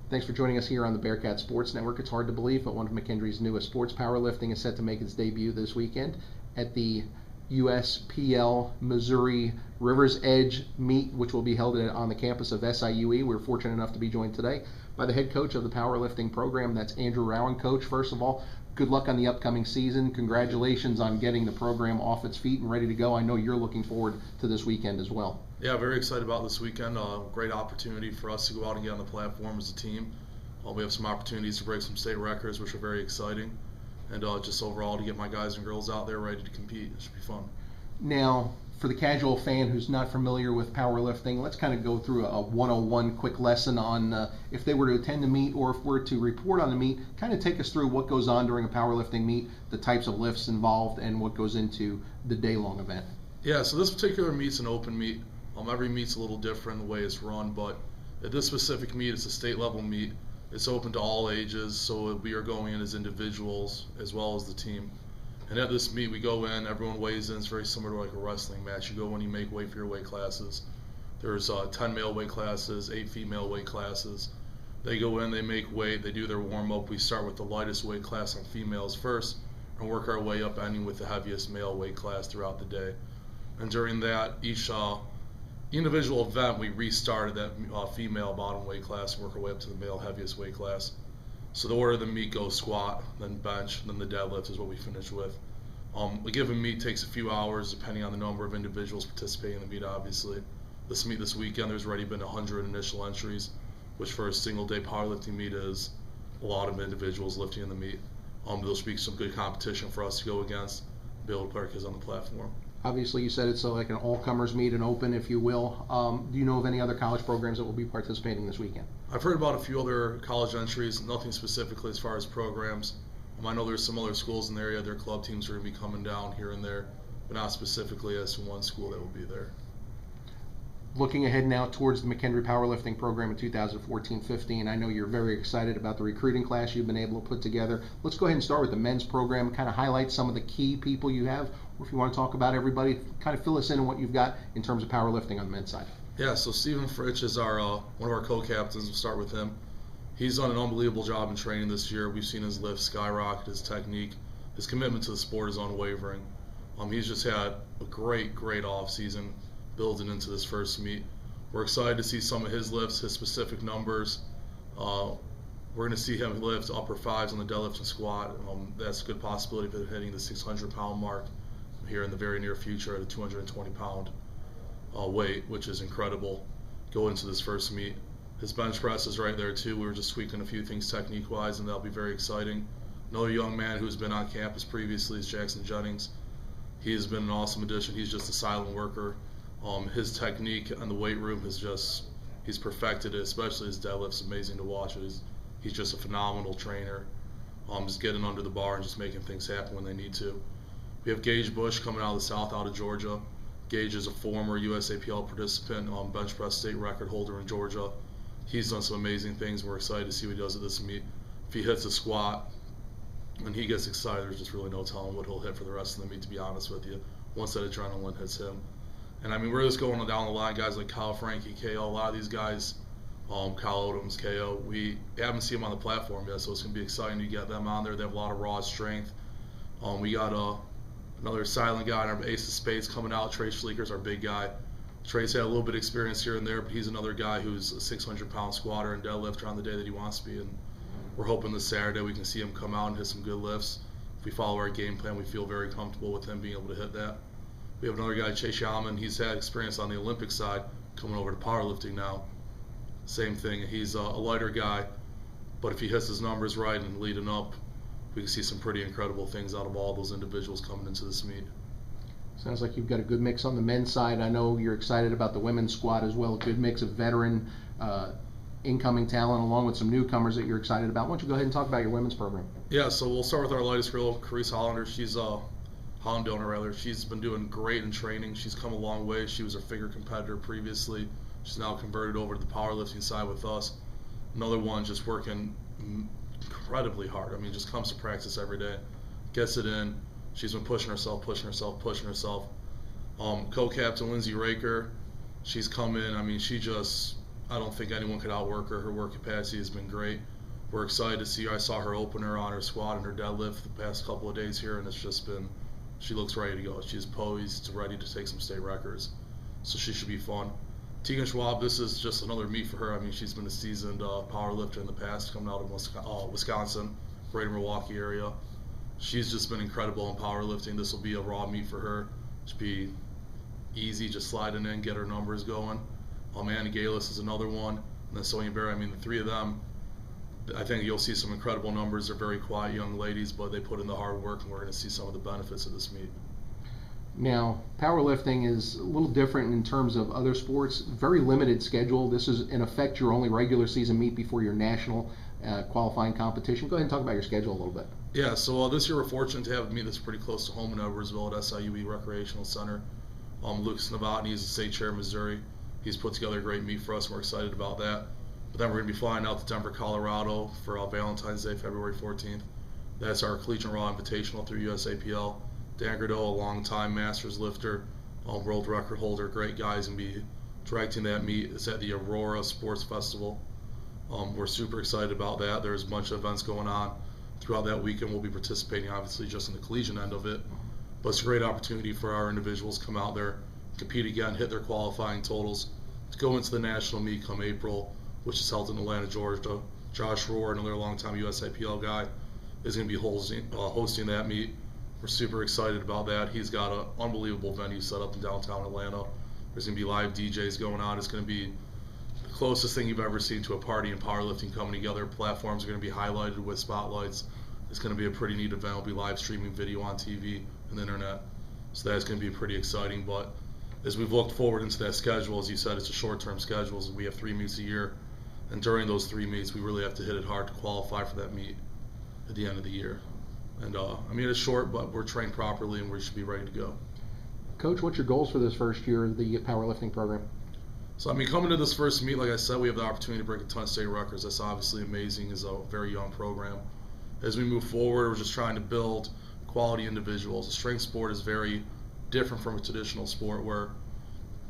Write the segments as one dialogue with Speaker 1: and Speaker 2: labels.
Speaker 1: Thanks for joining us here on the Bearcat Sports Network. It's hard to believe, but one of McKendree's newest sports, powerlifting, is set to make its debut this weekend at the USPL Missouri River's Edge meet, which will be held on the campus of SIUE. We're fortunate enough to be joined today by the head coach of the powerlifting program. That's Andrew Rauen. Coach, first of all, good luck on the upcoming season. Congratulations on getting the program off its feet and ready to go. I know you're looking forward to this weekend as well.
Speaker 2: Yeah, very excited about this weekend. Great opportunity for us to go out and get on the platform as a team. We have some opportunities to break some state records, which are very exciting. And just overall to get my guys and girls out there ready to compete. It should be fun.
Speaker 1: Now, for the casual fan who's not familiar with powerlifting, let's kind of go through a 101 quick lesson on if they were to attend the meet or if we're to report on the meet, kind of take us through what goes on during a powerlifting meet, the types of lifts involved, and what goes into the day-long event.
Speaker 2: Yeah, so this particular meet's an open meet. Every meet's a little different the way it's run, but at this specific meet, it's a state-level meet. It's open to all ages, so we are going in as individuals as well as the team. And at this meet, we go in, everyone weighs in. It's very similar to like a wrestling match. You go in, you make weight for your weight classes. There's 10 male weight classes, 8 female weight classes. They go in, they make weight, they do their warm-up. We start with the lightest weight class on females first and work our way up, ending with the heaviest male weight class throughout the day. And during that, each individual event, we restart at that female bottom weight class and work our way up to the male heaviest weight class. So the order of the meet goes squat, then bench, then the deadlift is what we finish with. A given meet takes a few hours depending on the number of individuals participating in the meet, obviously. This meet this weekend, there's already been 100 initial entries, which for a single day powerlifting meet is a lot of individuals lifting in the meet. There'll be some good competition for us to go against, be able to put our kids on the platform.
Speaker 1: Obviously, you said it's like an all-comers meet, an open, if you will. Do you know of any other college programs that will be participating this weekend?
Speaker 2: I've heard about a few other college entries, nothing specifically as far as programs. I know there's some other schools in the area, their club teams are going to be coming down here and there, but not specifically as to one school that will be there.
Speaker 1: Looking ahead now towards the McKendree Powerlifting program in 2014-15, I know you're very excited about the recruiting class you've been able to put together. Let's go ahead and start with the men's program, kind of highlight some of the key people you have, or if you want to talk about everybody, kind of fill us in on what you've got in terms of powerlifting on the men's side.
Speaker 2: Yeah, so Stephen Fritsch is our one of our co-captains. We'll start with him. He's done an unbelievable job in training this year. We've seen his lift skyrocket, his technique, his commitment to the sport is unwavering. He's just had a great off season building into this first meet. We're excited to see some of his lifts, his specific numbers. We're going to see him lift upper fives on the deadlift and squat. That's a good possibility for hitting the 600-pound mark here in the very near future at a 220-pound weight, which is incredible going into this first meet. His bench press is right there too. We were just tweaking a few things technique-wise, and that'll be very exciting. Another young man who's been on campus previously is Jackson Jennings. He has been an awesome addition. He's just a silent worker. His technique in the weight room he's perfected it, especially his deadlift's amazing to watch. He's just a phenomenal trainer. Just getting under the bar and just making things happen when they need to. We have Gage Bush coming out of the South, out of Georgia. Gage is a former USAPL participant, bench press state record holder in Georgia. He's done some amazing things. We're excited to see what he does at this meet. If he hits a squat and he gets excited, there's just really no telling what he'll hit for the rest of the meet, to be honest with you, once that adrenaline hits him. And I mean, we're just going down the line, guys like Kyle Frankie, KO, a lot of these guys, Kyle Odoms, KO, we haven't seen them on the platform yet, so it's going to be exciting to get them on there. They have a lot of raw strength. We got another silent guy in our ace of spades coming out. Trey Schleeker's our big guy. Trey's had a little bit of experience here and there, but he's another guy who's a 600-pound squatter and deadlifter on the day that he wants to be. And we're hoping this Saturday we can see him come out and hit some good lifts. If we follow our game plan, we feel very comfortable with him being able to hit that. We have another guy, Chase Yaman. He's had experience on the Olympic side, coming over to powerlifting now. Same thing. He's a lighter guy, but if he hits his numbers right and leading up, we can see some pretty incredible things out of all those individuals coming into this meet.
Speaker 1: Sounds like you've got a good mix on the men's side. I know you're excited about the women's squad as well. A good mix of veteran, incoming talent, along with some newcomers that you're excited about. Why don't you go ahead and talk about your women's program?
Speaker 2: Yeah, so we'll start with our lightest girl, Carice Hollander. She's She's been doing great in training. She's come a long way. She was a figure competitor previously. She's now converted over to the powerlifting side with us. Another one just working incredibly hard. I mean, just comes to practice every day, gets it in. She's been pushing herself. Co-captain Lindsay Raker, she's come in. I mean, she just I don't think anyone could outwork her. Her work capacity has been great. We're excited to see her. I saw her opener on her squat and her deadlift the past couple of days here, and it's just been, she looks ready to go. She's poised, ready to take some state records. So she should be fun. Tegan Schwab, this is just another meet for her. I mean, she's been a seasoned power lifter in the past, coming out of Wisconsin, greater Milwaukee area. She's just been incredible in powerlifting. This will be a raw meet for her. Should be easy, just sliding in, get her numbers going. Anna Galis is another one, and then Sonia Berry. I mean, the three of them, I think you'll see some incredible numbers. They're very quiet young ladies, but they put in the hard work, and we're going to see some of the benefits of this meet.
Speaker 1: Now, powerlifting is a little different in terms of other sports. Very limited schedule. This is, in effect, your only regular season meet before your national qualifying competition. Go ahead and talk about your schedule a little bit.
Speaker 2: Yeah, so this year we're fortunate to have a meet that's pretty close to home in Edwardsville at SIUE Recreational Center. Lucas Novotny is the state chair of Missouri. He's put together a great meet for us, and we're excited about that. But then we're going to be flying out to Denver, Colorado for Valentine's Day, February 14th. That's our Collegiate Raw Invitational through USAPL. Dan Gardeau, a long-time Masters lifter, world record holder, great guy, is going to be directing that meet. It's at the Aurora Sports Festival. We're super excited about that. There's a bunch of events going on throughout that weekend. We'll be participating, obviously, just in the collegiate end of it. But it's a great opportunity for our individuals to come out there, compete again, hit their qualifying totals, to go into the national meet come April, which is held in Atlanta, Georgia. Josh Rohr, another longtime USAPL guy, is going to be hosting that meet. We're super excited about that. He's got an unbelievable venue set up in downtown Atlanta. There's going to be live DJs going on. It's going to be the closest thing you've ever seen to a party in powerlifting coming together. Platforms are going to be highlighted with spotlights. It's going to be a pretty neat event. We'll be live streaming video on TV and the internet. So that's going to be pretty exciting. But as we've looked forward into that schedule, as you said, it's a short-term schedule. So we have 3 meets a year. And during those 3 meets, we really have to hit it hard to qualify for that meet at the end of the year. And I mean, it's short, but we're trained properly, and we should be ready to go.
Speaker 1: Coach, what's your goals for this first year of the powerlifting program?
Speaker 2: So, I mean, coming to this first meet, like I said, we have the opportunity to break a ton of state records. That's obviously amazing. It's a very young program. As we move forward, we're just trying to build quality individuals. The strength sport is very different from a traditional sport where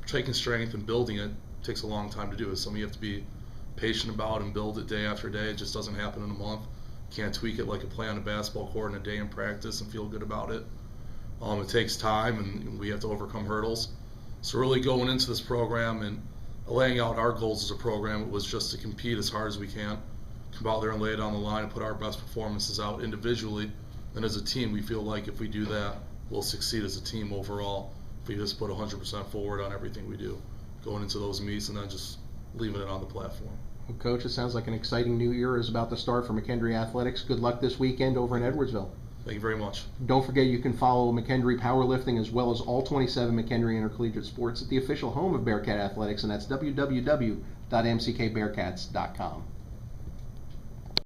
Speaker 2: taking strength and building it takes a long time to do. It's something you have to be patient about and build it day after day. It just doesn't happen in a month. Can't tweak it like a play on a basketball court in a day in practice and feel good about it. It takes time, and we have to overcome hurdles. So really going into this program and laying out our goals as a program, it was just to compete as hard as we can, come out there and lay it on the line and put our best performances out individually. And as a team, we feel like if we do that, we'll succeed as a team overall. If we just put 100% forward on everything we do, going into those meets and then just leaving it on the platform.
Speaker 1: Well, Coach, it sounds like an exciting new year is about to start for McKendree Athletics. Good luck this weekend over in Edwardsville.
Speaker 2: Thank you very much.
Speaker 1: Don't forget you can follow McKendree Powerlifting as well as all 27 McKendree Intercollegiate Sports at the official home of Bearcat Athletics, and that's www.mckbearcats.com.